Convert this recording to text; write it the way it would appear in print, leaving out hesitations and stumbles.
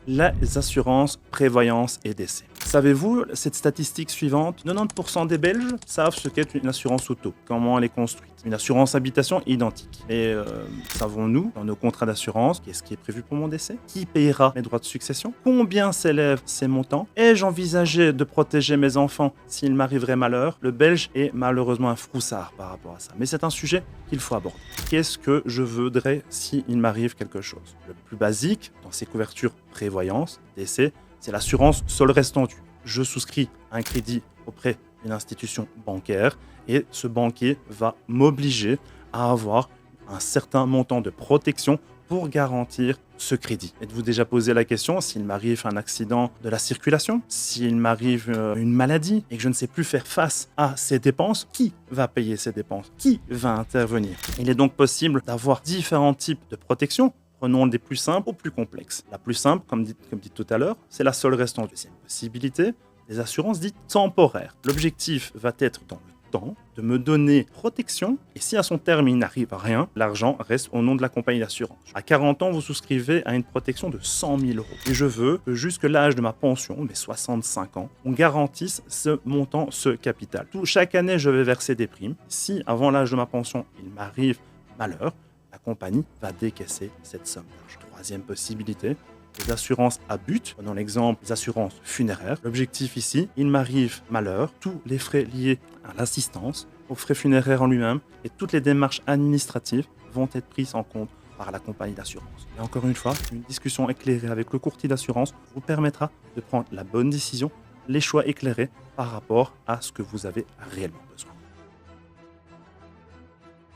les assurances, prévoyance et décès. Savez-vous cette statistique suivante? 90% des Belges savent ce qu'est une assurance auto, comment elle est construite. Une assurance habitation identique. Et savons-nous, dans nos contrats d'assurance, qu'est-ce qui est prévu pour mon décès? Qui payera mes droits de succession? Combien s'élèvent ces montants? Ai-je envisagé de protéger mes enfants s'il m'arriverait malheur? Le Belge est malheureusement un froussard par rapport à ça. Mais c'est un sujet qu'il faut aborder. Qu'est-ce que je voudrais s'il m'arrive quelque chose? Le plus basique, dans ces couvertures prévoyance, décès, c'est l'assurance sol restant dû. Je souscris un crédit auprès d'une institution bancaire et ce banquier va m'obliger à avoir un certain montant de protection pour garantir ce crédit. Êtes-vous déjà posé la question, s'il m'arrive un accident de la circulation, s'il m'arrive une maladie et que je ne sais plus faire face à ces dépenses, qui va payer ces dépenses? Qui va intervenir? Il est donc possible d'avoir différents types de protection. Prenons des plus simples aux plus complexes. La plus simple, comme dit tout à l'heure, c'est la seule restante. Deuxième possibilité, des assurances dites temporaires. L'objectif va être dans le temps de me donner protection et si à son terme il n'arrive à rien, l'argent reste au nom de la compagnie d'assurance. À 40 ans, vous souscrivez à une protection de 100 000 euros. Et je veux que jusque l'âge de ma pension, mes 65 ans, on garantisse ce montant, ce capital. Chaque année, je vais verser des primes. Si avant l'âge de ma pension, il m'arrive malheur, la compagnie va décaisser cette somme d'argent. Troisième possibilité, les assurances à but. Prenons l'exemple des assurances funéraires. L'objectif ici, il m'arrive malheur, tous les frais liés à l'assistance, aux frais funéraires en lui-même et toutes les démarches administratives vont être prises en compte par la compagnie d'assurance. Et encore une fois, une discussion éclairée avec le courtier d'assurance vous permettra de prendre la bonne décision, les choix éclairés par rapport à ce que vous avez réellement besoin.